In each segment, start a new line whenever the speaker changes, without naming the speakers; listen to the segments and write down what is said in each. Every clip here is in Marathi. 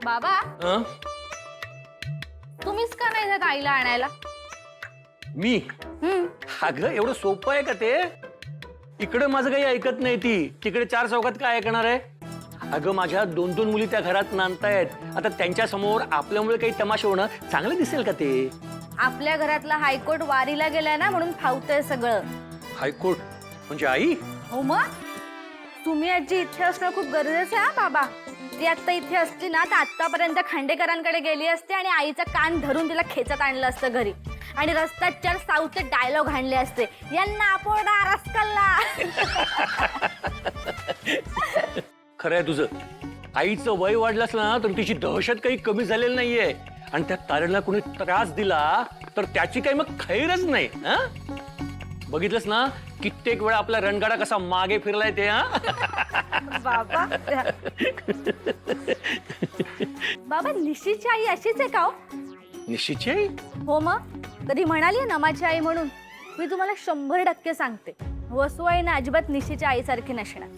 बाबा
हं?
तुम्हीच का नाही जात आईला आणायला?
मी अगं एवढं सोपं आहे का ते? इकडे माझं काही ऐकत नाही ती, तिकडे चार चौकात काय ऐकणार आहे? अगं माझ्या दोन दोन मुली त्या घरात नांदतायत. आता त्यांच्या समोर आपल्यामुळे काही तमाशा होणं चांगलं दिसेल का ते?
आपल्या घरातला हायकोर्ट वारीला गेलाय ना म्हणून फावतंय सगळं.
हायकोर्ट म्हणजे आई?
हो मग तुम्ही आजी इथे असणं खूप गरजेचं आहे हा बाबा. ती आता इथे असती ना तर आतापर्यंत खांडेकरांकडे गेली असते आणि आईचा कान धरून तिला खेचत आणलं असतं घरी आणि रस्त्यात चार साऊथचे डायलॉग हाणले असते, यांना आपोडा रस्कल्ला.
खरंय तुझं. आईचं वय वाढलंच ना तर तिची दहशत काही कमी झालेली नाहीये आणि त्या तारेला कोणी त्रास दिला तर त्याची काही मग खैरच नाही. बघितलंस ना कित्येक वेळा आपला रणगाडा कसा मागे फिरलाय ते.
बाबा बाबा निशीची आई अशीच आहे का हो?
निश्चितची आई?
हो मग कधी म्हणाली ना माझी आई म्हणून? मी तुम्हाला 100% सांगते, वसू आई ना अजिबात निशीच्या आईसारखी नसणार.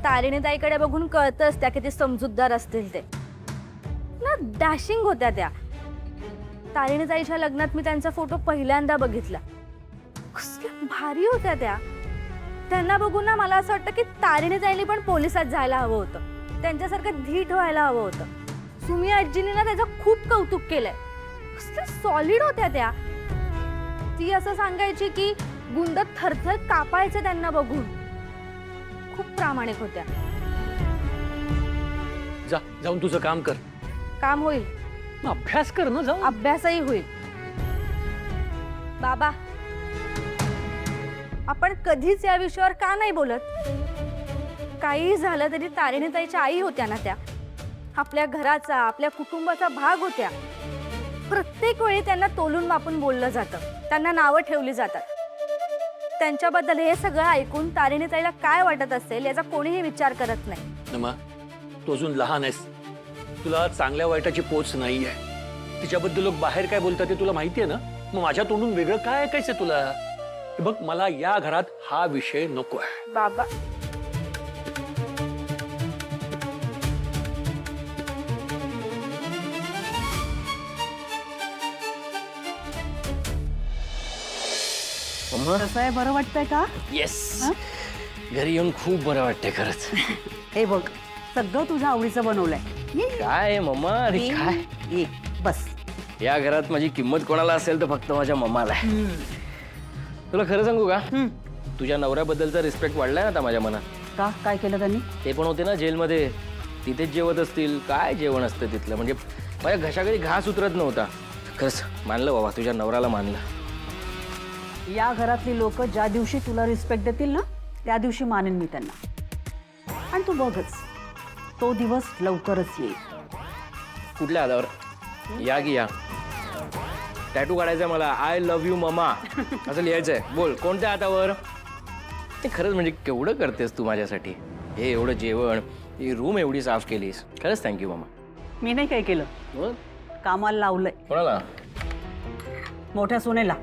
तारिणीताईकडे बघून कळतंच त्या किती समजूतदार असतील ते ना. डॅशिंग होत्या त्या. तारिणीताईच्या लग्नात मी त्यांचा फोटो पहिल्यांदा बघितला. कसल्या भारी होत्या त्या. त्यांना बघून ना मला असं वाटतं की तारिणीताईंनी पण पोलिसात जायला हवं होतं, त्यांच्यासारखं धीट व्हायला हवं होतं. सुमी आजीने ना त्याचं खूप कौतुक केलंय. कसल्या सॉलिड होत्या त्या. ती असं सांगायची की गुंड थरथर कापायचे त्यांना बघून. खूप प्रामाणिक होत्या.
जा जाऊन तुझं काम कर.
काम होईल,
मग अभ्यास कर ना. जाऊ.
अभ्यासही होईल. बाबा आपण कधीच या विषयावर का नाही बोलत? काही झालं तरी तारिणीताईच्या आई होत्या ना त्या. आपल्या घराचा आपल्या कुटुंबाचा भाग होत्या. प्रत्येक वेळी त्यांना तोलून मापून बोललं जातं, त्यांना नावं ठेवली जातात. त्यांच्याबद्दल हे सगळं ऐकून तारिणीताईला काय वाटत असेल याचा कोणीही विचार करत नाही.
नमा तू अजून लहान आहेस, तुला चांगल्या वाईटाची पोच नाहीये. तिच्याबद्दल लोक बाहेर काय बोलतात ते तुला माहितीये ना. मग माझ्या तोंडून वेगळं काय ऐकायचंय तुला? बघ मला या घरात हा विषय नको आहे.
बाबा
कसं आहे, बरं वाटतंय का?
येस, घरी येऊन खूप बरं वाटतंय खरंच.
हे बघ सगळं तुझ्या आवडीचं बनवलंय.
काय मम्मा? अरे काय,
ये बस.
या घरात माझी किंमत कोणाला असेल तर फक्त माझ्या मम्माला आहे. तुला खरं सांगू का, तुझ्या नवऱ्याबद्दलचा रिस्पेक्ट वाढलाय ना आता माझ्या मनात.
का काय केलं त्यांनी?
ते पण होते ना जेलमध्ये, तिथेच जेवत असतील. काय जेवण असतं तिथलं, म्हणजे माझ्या घशाकडे घास उतरत नव्हता. खरंच मानलं बाबा, तुझ्या नवऱ्याला मानलं.
या घरातली लोक ज्या दिवशी तुला रिस्पेक्ट देतील ना त्या दिवशी मानेन मी त्यांना. आणि तू बघच, तो दिवस लवकरच येईल.
कुठल्या आधावर? या की या. टॅटू काढायचंय मला, आय लव्ह यू ममा असं लिहायचंय. बोल कोणत्या हातावर? ते खरंच म्हणजे केवढं करतेस तू माझ्यासाठी. हे एवढं जेवण, ही रूम एवढी साफ केलीस, खरंच थँक्यू ममा.
मी नाही काय केलं,
बोल.
कामाला लावलंय
कोणाला?
मोठ्या सोनेला.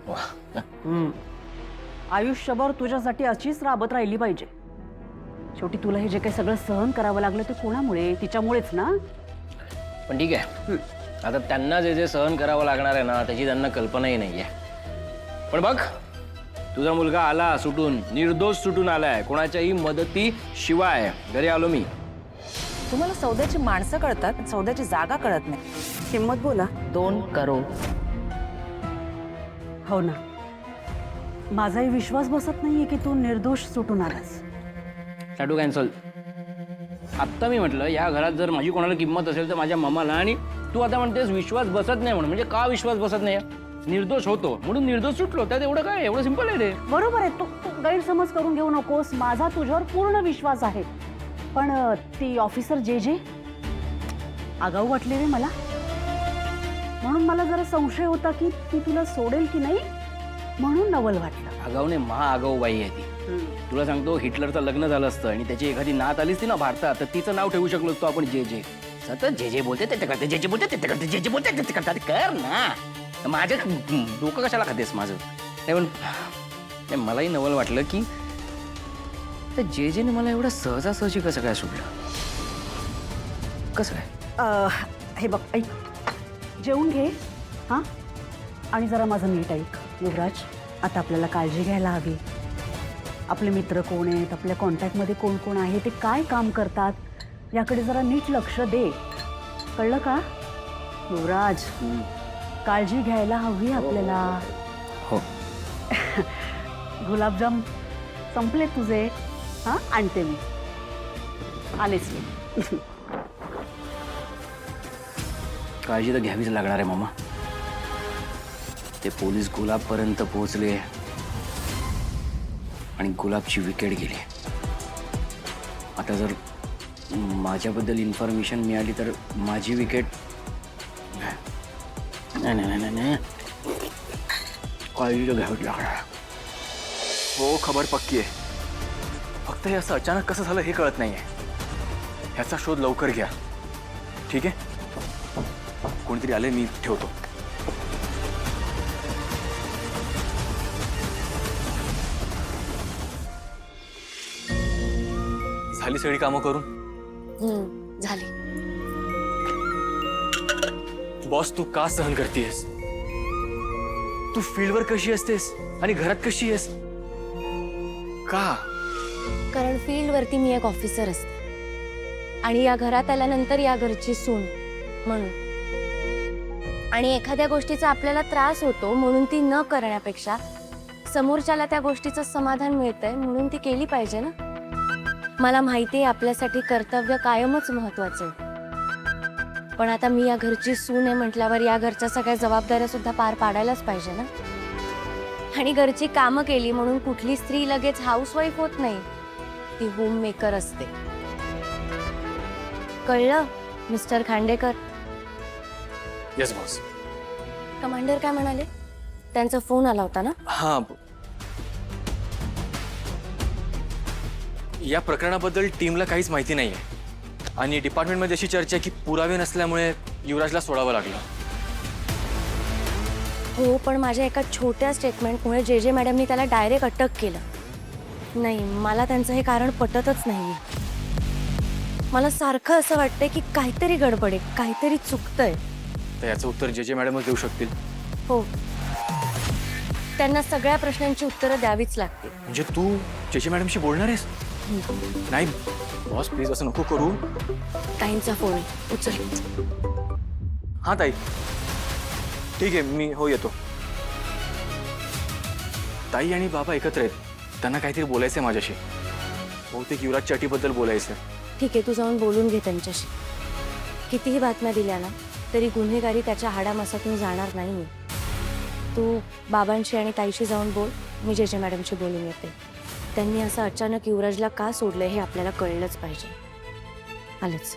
वाह.
आयुष्यभर तुझ्यासाठी अशीच राबत राहिली पाहिजे. शेवटी तुला हे जे काही सगळं सहन करावं लागलं ते कोणामुळे? तिच्यामुळेच ना.
पण ठीक आहे, आता त्यांना जे जे सहन करावं लागणार आहे ना त्याची त्यांना कल्पनाही नाही आहे. पण बघ, तुझा मुलगा आला सुटून, निर्दोष सुटून आलाय, कोणाच्याही मदती शिवाय. घरी आलो मी.
तुम्हाला सौद्याची माणसं कळतात, पण सौद्याची जागा कळत नाही.
किंमत बोला.
2 करोड.
हो ना, माझाही विश्वास बसत नाहीये की तू निर्दोष सुटून आलास.
Tattoo cancel. आत्ता मी म्हटलं या घरात जर माझी कोणाला किंमत असेल तर माझ्या मम्माला. आणि तू आता म्हणतेस विश्वास बसत नाही म्हणून. म्हणजे का विश्वास बसत नाही? निर्दोष होतो म्हणून निर्दोष सुटलो, त्यात एवढं काय? एवढं सिंपल आहे रे.
बरोबर आहे. तू गैरसमज करून घेऊ नकोस. माझा तुझ्यावर पूर्ण विश्वास आहे. पण ती ऑफिसर जे जे आगाऊ वाटली रे मला. म्हणून मला जरा संशय होता की ती तुला सोडेल की नाही, म्हणून नवल वाटलं.
आगाऊने महाआगाऊ बाई आहे ती. तुला सांगतो, हिटलरचं लग्न झालं असतं आणि त्याची एखादी नात आली असती ना भारतात तर तिचं नाव ठेवू शकलो असतो आपण जे जे. सतत जे जे बोलते ते करते, जे जे बोलते ते करते, जे जे बोलते ते करतात. कर ना, माझं डोकं कशाला खातेस माझं? नाही पण मलाही नवल वाटलं की जे जेने मला एवढं सहजासहजी कसं काय सोडलं. कसं काय?
हे बघ ऐक, जेवून घे हां, आणि जरा माझं नीट ऐक. युवराज, आता आपल्याला काळजी घ्यायला हवी. आपले मित्र कोण आहेत, आपल्या कॉन्टॅक्टमध्ये कोण कोण आहे, ते काय काम करतात याकडे जरा नीट लक्ष दे. कळलं का युवराज? काळजी घ्यायला हवी आपल्याला.
हो.
गुलाबजाम संपले तुझे? हां, आणते मी. आलेच मी.
काळजी तर घ्यावीच लागणार आहे मामा. ते पोलीस गुलाबपर्यंत पोहोचले आणि गुलाबची विकेट गेली. आता जर माझ्याबद्दल इन्फॉर्मेशन मिळाली तर माझी विकेट नाही नाही नाही नाही, काळजी तर घ्यावीच लागणार.
हो, खबर पक्की आहे. फक्त हे असं अचानक कसं झालं हे कळत नाहीये. ह्याचा शोध लवकर घ्या. ठीक आहे? कोणतरी आले, मी ठेवतो. झाली सगळी कामं करून?
झाली.
बॉस, तू का सहन करतेस? तू फील्डवर कशी असतेस आणि घरात कशी आहेस? का?
कारण फील्डवरती मी एक ऑफिसर असते आणि या घरात आल्यानंतर या घरची सून म्हणून. आणि एखाद्या गोष्टीचा आपल्याला त्रास होतो म्हणून ती न करण्यापेक्षा समोरच्याला त्या गोष्टीचं समाधान मिळतंय म्हणून ती केली पाहिजे ना. मला माहिती आहे आपल्यासाठी कर्तव्य कायमच महत्वाचं आहे, पण आता मी या घरची सून आहे म्हटल्यावर या घरच्या सगळ्या जबाबदाऱ्या सुद्धा पार पाडायलाच पाहिजे ना. आणि घरची कामं केली म्हणून कुठली स्त्री लगेच हाऊसवाईफ होत नाही, ती होम मेकर असते. कळलं mister Khandekar?
Yes boss.
Commander काय म्हणाले? त्यांचा फोन आला होता ना?
हां, या प्रकरणाबद्दल टीमला काहीच माहिती नाही आहे आणि डिपार्टमेंटमध्ये अशी चर्चा आहे की पुरावे नसल्यामुळे युवराजला सोडावं लागलं.
हो, पण माझ्या एका छोट्या स्टेटमेंटमुळे जे मॅडमनी त्याला डायरेक्ट अटक केलं. नाही, मला त्यांचं हे कारण पटतच नाही. मला सारखं असं वाटतंय की काहीतरी गडबड आहे, काहीतरी चुकतंय.
तर याचं उत्तर जे मॅडमच देऊ शकतील.
हो, त्यांना सगळ्या प्रश्नांची उत्तरं द्यावीच लागतील.
म्हणजे तू जे मॅडमशी बोलणार आहेस? नाही बॉस, प्लीज असं नको करू.
ताईंचा फोन उचल.
हां ताई, ठीक आहे, मी हो येतो. ताई आणि बाबा एकत्र आहेत, त्यांना काहीतरी बोलायचं आहे माझ्याशी. बहुतेक युवराजच्या अटीबद्दल बोलायचं आहे.
ठीक आहे, तू जाऊन बोलून घे त्यांच्याशी. कितीही बातम्या दिल्या ना तरी गुन्हेगारी त्याच्या हाडामासातून जाणार नाही. तू बाबांशी आणि ताईशी जाऊन बोल, मी जे मॅडमशी बोलून येते. त्यांनी असं अचानक युवराजला का सोडलं हे आपल्याला कळलंच पाहिजे. आलेच.